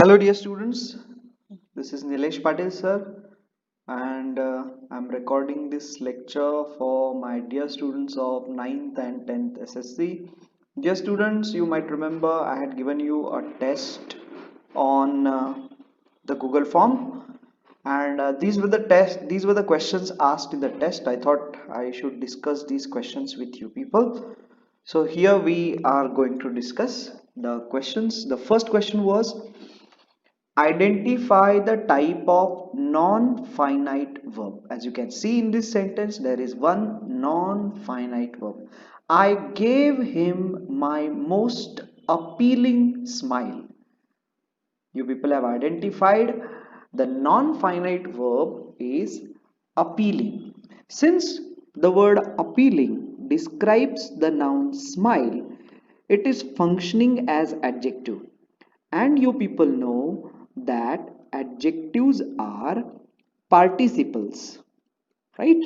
Hello dear students, this is Nilesh Patil sir, and I'm recording this lecture for my dear students of 9th and 10th SSC. Dear students, you might remember I had given you a test on the Google form, and these were the questions asked in the test. I thought I should discuss these questions with you people. So here we are going to discuss the questions. The first question was, identify the type of non-finite verb. As you can see in this sentence, there is one non-finite verb. I gave him my most appealing smile. You people have identified the non-finite verb is appealing. Since the word appealing describes the noun smile, it is functioning as adjective. And you people know that adjectives are participles, right?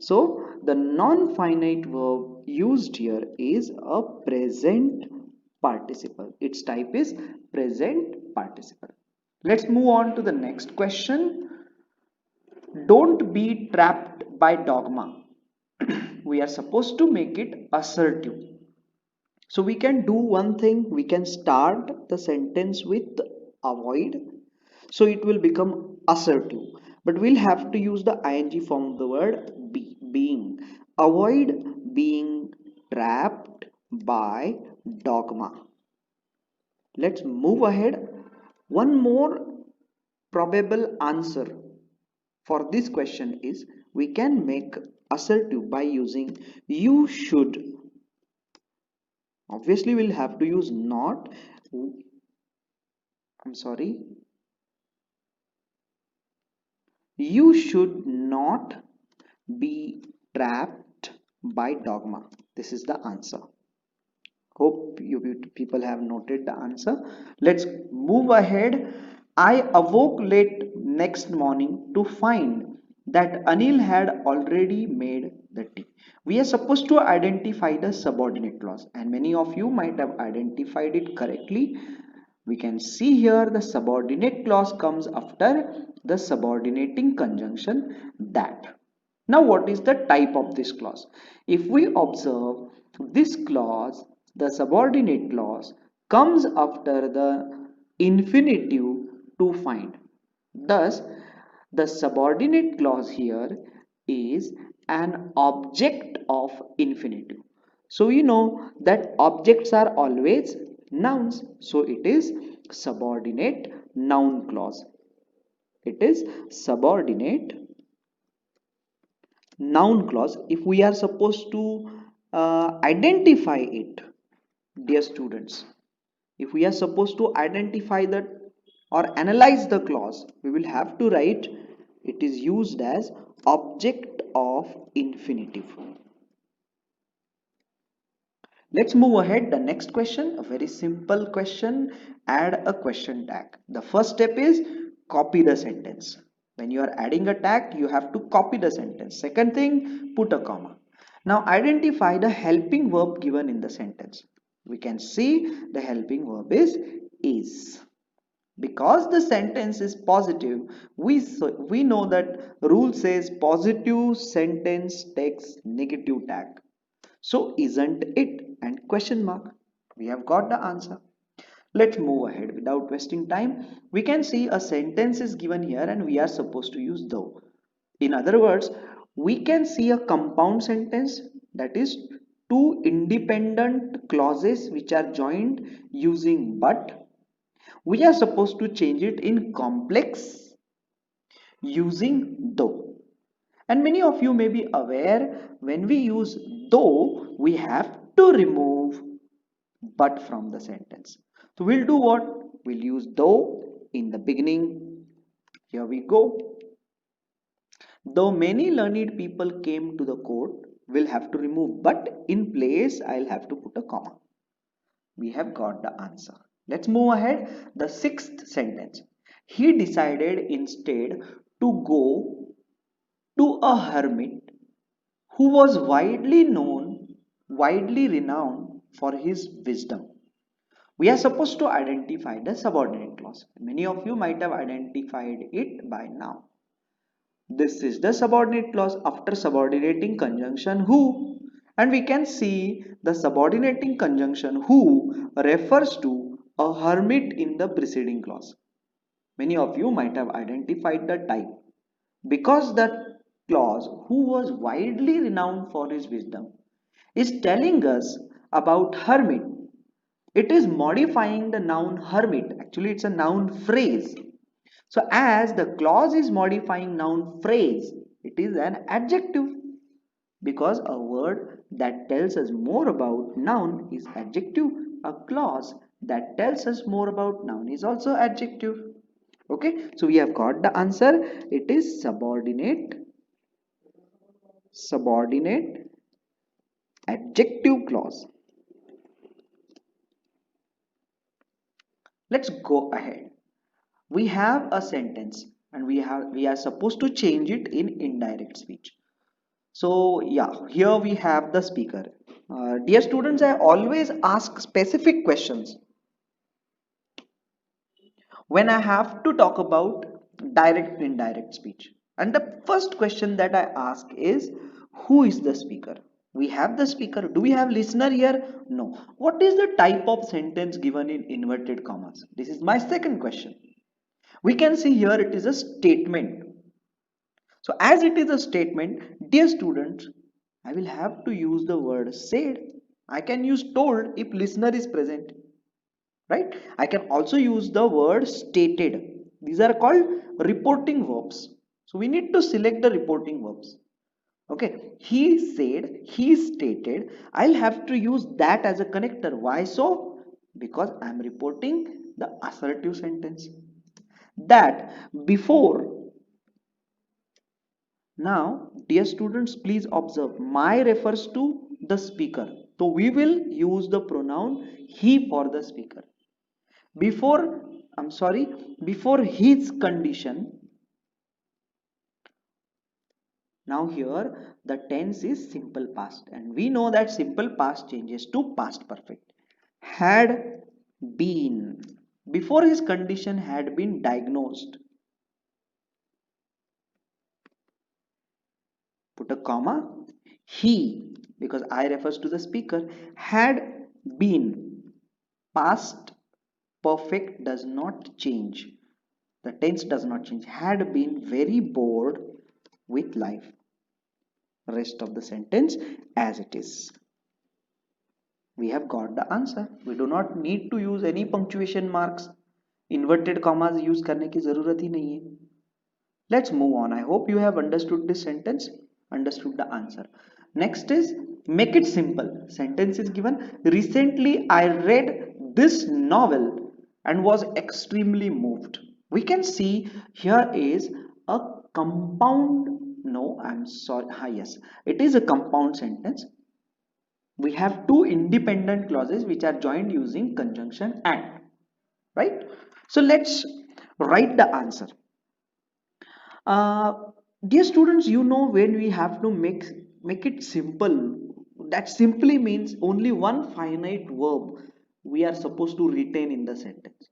So the non-finite verb used here is a present participle. Its type is present participle. Let's move on to the next question. Don't be trapped by dogma. We are supposed to make it assertive. So we can do one thing, we can start the sentence with avoid. So it will become assertive. But we'll have to use the ing form of the word be, being. Avoid being trapped by dogma. Let's move ahead. One more probable answer for this question is we can make assertive by using you should. Obviously we'll have to use not. I'm sorry, you should not be trapped by dogma. This is the answer. Hope you people have noted the answer. Let's move ahead. I awoke late next morning to find that Anil had already made the tea. We are supposed to identify the subordinate clause, and many of you might have identified it correctly. We can see here the subordinate clause comes after the subordinating conjunction that. Now what is the type of this clause? If we observe this clause, the subordinate clause comes after the infinitive to find. Thus, the subordinate clause here is an object of infinitive. So you know that objects are always nouns. So it is subordinate noun clause. It is subordinate noun clause. If we are supposed to identify it, dear students, if we are supposed to identify that or analyze the clause, we will have to write it is used as object of infinitive. Let's move ahead. The next question, a very simple question. Add a question tag. The first step is copy the sentence. When you are adding a tag, you have to copy the sentence. Second thing, put a comma. Now identify the helping verb given in the sentence. We can see the helping verb is. Because the sentence is positive, we know that rule says positive sentence takes negative tag. So isn't it and question mark? We have got the answer. Let's move ahead without wasting time. We can see a sentence is given here and we are supposed to use though. In other words, we can see a compound sentence, that is two independent clauses which are joined using but. We are supposed to change it in complex using though. And many of you may be aware when we use though, we have to remove but from the sentence. So we'll do what? We'll use though in the beginning. Here we go. Though many learned people came to the court, we'll have to remove but in place I'll have to put a comma. We have got the answer. Let's move ahead. The sixth sentence. He decided instead to go to a hermit who was widely renowned for his wisdom. We are supposed to identify the subordinate clause. Many of you might have identified it by now. This is the subordinate clause after subordinating conjunction who, and we can see the subordinating conjunction who refers to a hermit in the preceding clause. Many of you might have identified the type because the clause who was widely renowned for his wisdom is telling us about hermit. It is modifying the noun hermit. Actually, it's a noun phrase. So as the clause is modifying noun phrase, it is an adjective because a word that tells us more about noun is adjective. A clause that tells us more about noun is also adjective. Okay, so we have got the answer. It is subordinate adjective clause. Let's go ahead. We have a sentence and we are supposed to change it in indirect speech. So yeah, here we have the speaker. Dear students, I always ask specific questions when I have to talk about direct and indirect speech. And the first question that I ask is, who is the speaker? We have the speaker. Do we have listener here? No. What is the type of sentence given in inverted commas? This is my second question. We can see here it is a statement. So as it is a statement, dear students, I will have to use the word said. I can use told if listener is present, right? I can also use the word stated. These are called reporting verbs. So we need to select the reporting verbs. Okay, he said, he stated. I'll have to use that as a connector. Why so? Because I'm reporting the assertive sentence. That before. Now, dear students, please observe. My refers to the speaker. So we will use the pronoun he for the speaker. Before, I'm sorry, before his condition. Now here the tense is simple past and we know that simple past changes to past perfect. Had been. Before his condition had been diagnosed. Put a comma. He, because I refers to the speaker, had been. Past perfect does not change. The tense does not change. Had been very bored with life. Rest of the sentence as it is. We have got the answer. We do not need to use any punctuation marks. Inverted commas use करने की जरूरत ही नहीं है. Let's move on. I hope you have understood this sentence, understood the answer. Next is make it simple. Sentence is given. Recently I read this novel and was extremely moved. We can see here is a compound. No, I'm sorry. Yes, it is a compound sentence. We have two independent clauses which are joined using conjunction and, right? So let's write the answer. uh, Dear students, you know when we have to make it simple, that simply means only one finite verb we are supposed to retain in the sentence,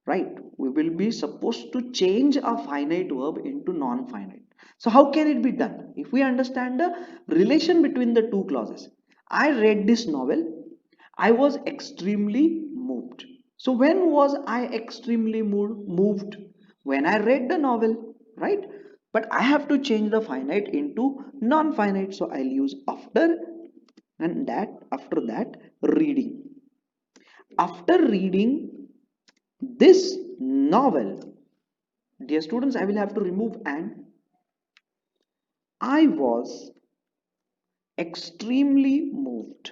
right? We will be supposed to change a finite verb into non-finite. So how can it be done? If we understand the relation between the two clauses, I read this novel, I was extremely moved. So when was I extremely moved? When I read the novel, right? But I have to change the finite into non-finite, so I'll use after, and that after that reading. After reading this novel, dear students, I will have to remove and. I was extremely moved.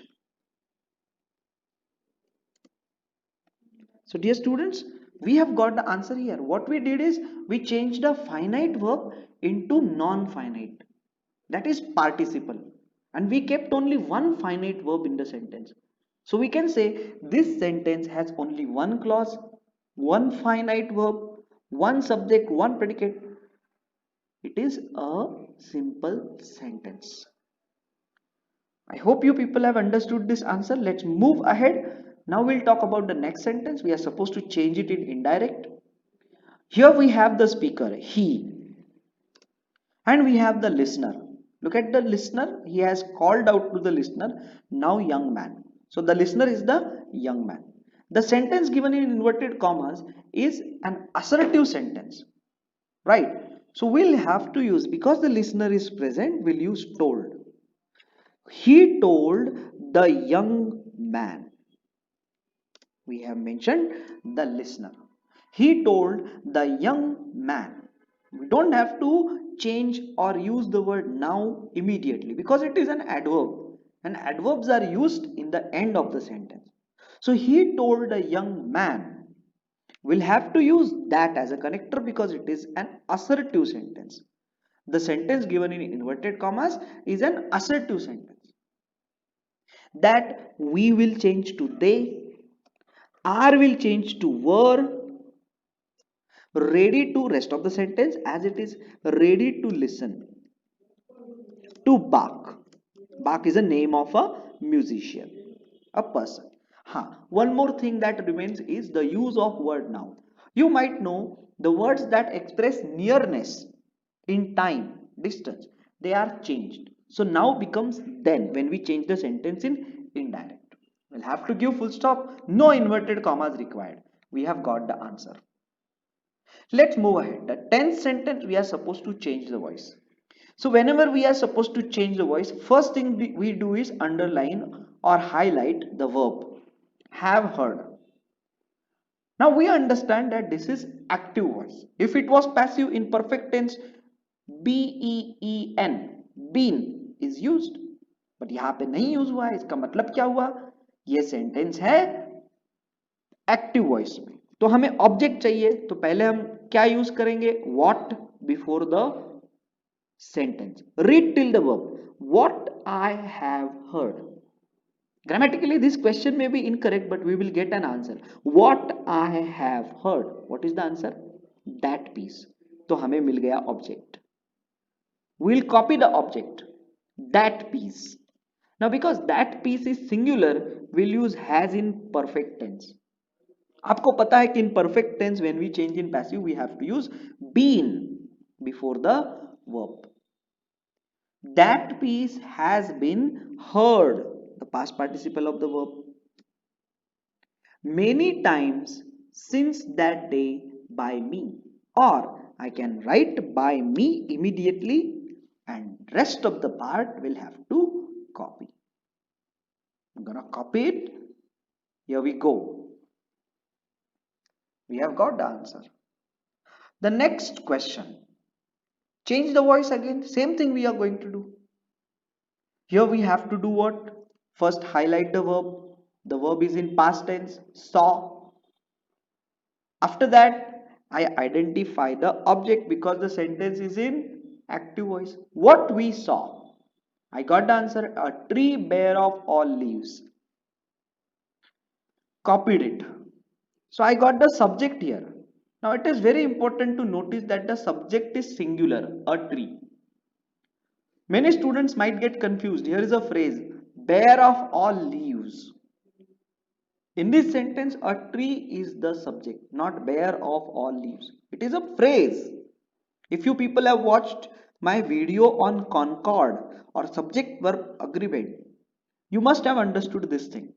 So dear students, we have got the answer here. What we did is we changed a finite verb into non-finite. That is participle. And we kept only one finite verb in the sentence. So we can say this sentence has only one clause, one finite verb, one subject, one predicate. It is a simple sentence. I hope you people have understood this answer. Let's move ahead. Now we'll talk about the next sentence. We are supposed to change it in indirect. Here we have the speaker, he, and we have the listener. Look at the listener. He has called out to the listener, now young man. So the listener is the young man. The sentence given in inverted commas is an assertive sentence, right? So we'll have to use, because the listener is present, we'll use told. He told the young man. We have mentioned the listener. He told the young man. We don't have to change or use the word now immediately because it is an adverb, and adverbs are used in the end of the sentence. So he told a young man. We'll have to use that as a connector because it is an assertive sentence. The sentence given in inverted commas is an assertive sentence. That we will change to they, are will change to were, ready to, rest of the sentence as it is, ready to listen, to bark. Bark is a name of a musician, a person. One more thing that remains is the use of word now. You might know the words that express nearness in time, distance, they are changed. So now becomes then when we change the sentence in indirect. We'll have to give full stop, no inverted commas required. We have got the answer. Let's move ahead. The 10th sentence, we are supposed to change the voice. So whenever we are supposed to change the voice, first thing we do is underline or highlight the verb have heard. Now we understand that this is active voice. If it was passive in perfect tense, been, been is used, but यहाँ पे नहीं use हुआ है. इसका मतलब क्या हुआ? ये सेंटेंस है एक्टिव वॉइस में. तो हमें ऑब्जेक्ट चाहिए, तो पहले हम क्या यूज करेंगे? What before the sentence. Read till the verb. What I have heard. Grammatically, this question may be incorrect, but we will get an answer. What I have heard. What is the answer? That piece. तो हमें मिल गया object. We'll copy the object. That piece. Now, because that piece is singular, we'll use has in perfect tense. आपको पता है कि in perfect tense, when we change in passive, we have to use been before the verb. That piece has been heard. The past participle of the verb. Many times since that day by me. Or I can write by me immediately and rest of the part will have to copy. I'm gonna copy it. Here we go. We have got the answer. The next question. Change the voice again. Same thing we are going to do. Here we have to do what? First highlight the verb. The verb is in past tense, saw. After that, I identify the object because the sentence is in active voice. What we saw. I got the answer, a tree bare of all leaves. Copied it. So I got the subject here. Now it is very important to notice that the subject is singular, a tree. Many students might get confused. Here is a phrase, bare of all leaves. In this sentence, a tree is the subject, not bare of all leaves. It is a phrase. If you people have watched my video on concord or subject verb agreement, you must have understood this thing.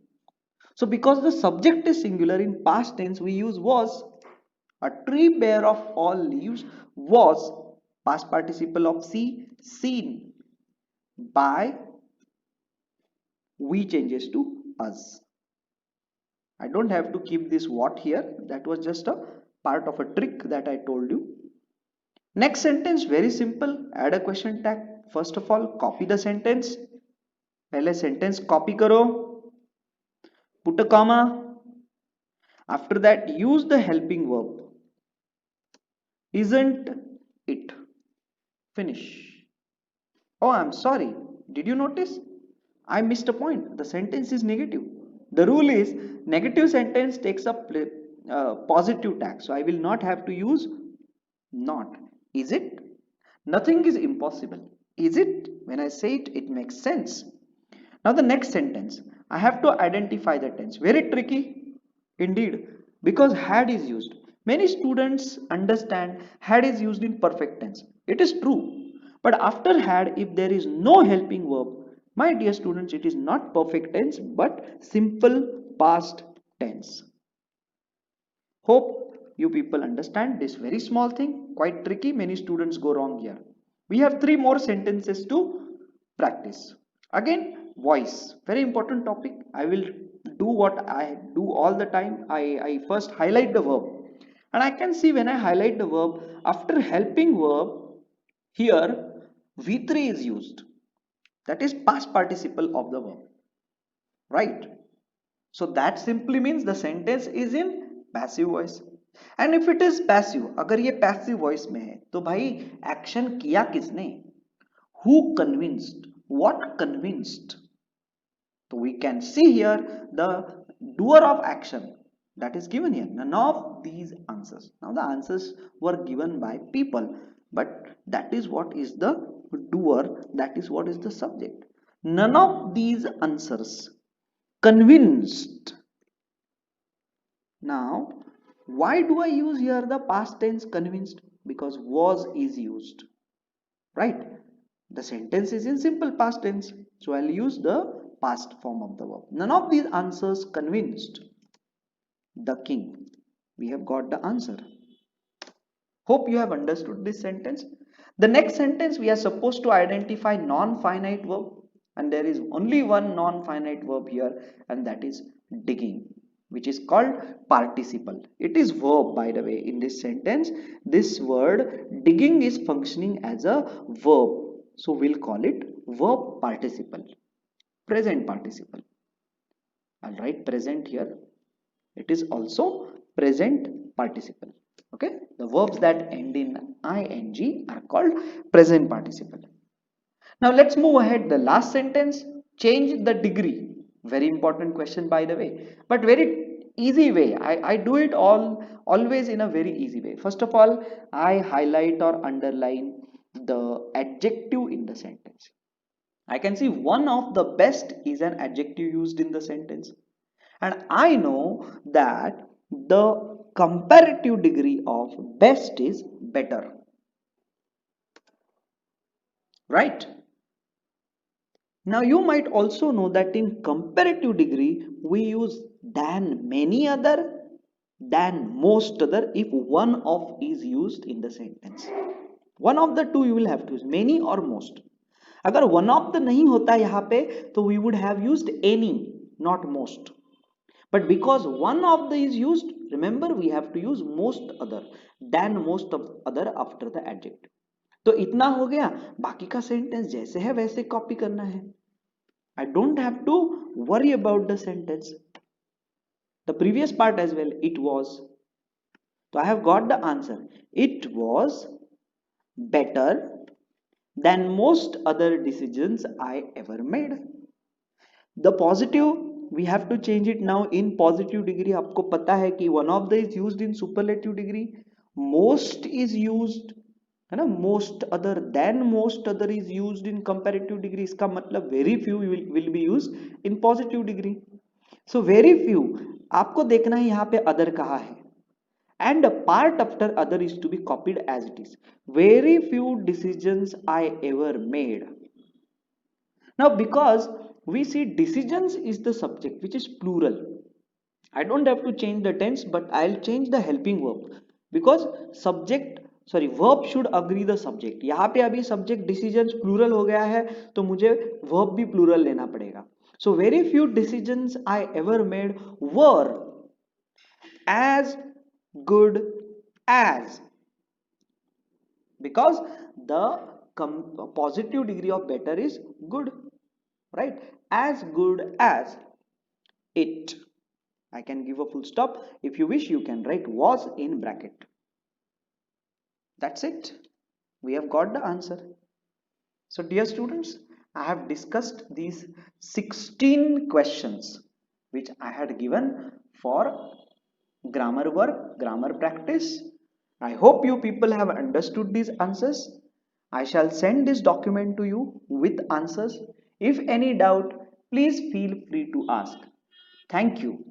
So because the subject is singular, in past tense we use was. A tree bare of all leaves was, past participle of see, seen. By, we changes to us. I don't have to keep this what here. That was just a part of a trick that I told you. Next sentence, very simple. Add a question tag. First of all, copy the sentence. पहले sentence copy करो. Put a comma. After that, use the helping verb. Isn't it? Finish. Oh, I'm sorry. Did you notice? I missed a point. The sentence is negative. The rule is negative sentence takes a positive tag. So I will not have to use not. Is it? Nothing is impossible. Is it? When I say it, it makes sense. Now the next sentence. I have to identify the tense. Very tricky indeed, because had is used. Many students understand had is used in perfect tense. It is true. But after had, if there is no helping verb, my dear students, it is not perfect tense but simple past tense. Hope you people understand this very small thing, quite tricky. Many students go wrong here. We have three more sentences to practice. Again, voice, very important topic. I will do what I do all the time. I first highlight the verb, and I can see when I highlight the verb, after helping verb, here V3 is used. That is past participle of the verb, right? So that simply means the sentence is in passive voice. And if it is passive, अगर ये passive voice में है तो भाई action किया किसने? Who convinced? What convinced? So we can see here the doer of action that is given here. None of these answers. Now the answers were given by people, but that is what is the doer, that is what is the subject. None of these answers convinced. Now, why do I use here the past tense convinced? Because was is used, right? The sentence is in simple past tense, so I'll use the past form of the verb. None of these answers convinced the king. We have got the answer. Hope you have understood this sentence. The next sentence, we are supposed to identify non-finite verb, and there is only one non-finite verb here, and that is digging, which is called participle. It is verb, by the way. In this sentence, this word digging is functioning as a verb, so we'll call it verb participle, present participle. I'll write present here. It is also present participle. Okay, the verbs that end in ing are called present participle. Now let's move ahead. The last sentence, change the degree. Very important question, by the way, but very easy way. I do it always in a very easy way. First of all, I highlight or underline the adjective in the sentence. I can see one of the best is an adjective used in the sentence, and I know that the comparative degree of best is better, right? Now you might also know that in comparative degree we use than many other, than most other if one of is used in the sentence. One of the two you will have to use, many or most. अगर one of the नहीं होता यहाँ पे तो we would have used any, not most. But because one of the is used, remember we have to use most other, than most of other after the adjective. तो इतना हो गया, बाकी का सेंटेंस जैसे है वैसे कॉपी करना है. I don't have to worry about the sentence. The previous part as well, it was. So I have got the answer. It was better than most other decisions I ever made. The positive, we have to change it now in positive degree. आपको पता है कि one of the is used in superlative degree, most is used है ना, most other, than most other is used in comparative degree. इसका मतलब very few will be used in positive degree. So very few, आपको देखना है यहाँ पे other कहाँ है, and a part after other is to be copied as it is. Very few decisions I ever made. Now because we see decisions is the subject which is plural, I don't have to change the tense, but I'll change the helping verb because subject verb should agree the subject. यहाँ पे अभी subject decisions plural हो गया है तो मुझे verb भी plural लेना पड़ेगा. So very few decisions I ever made were as good as, because the positive degree of better is good, right? As good as it. I can give a full stop. If you wish, you can write was in bracket. That's it. We have got the answer. So dear students, I have discussed these 16 questions which I had given for grammar work, grammar practice. I hope you people have understood these answers. I shall send this document to you with answers. If any doubt, Please feel free to ask. Thank you.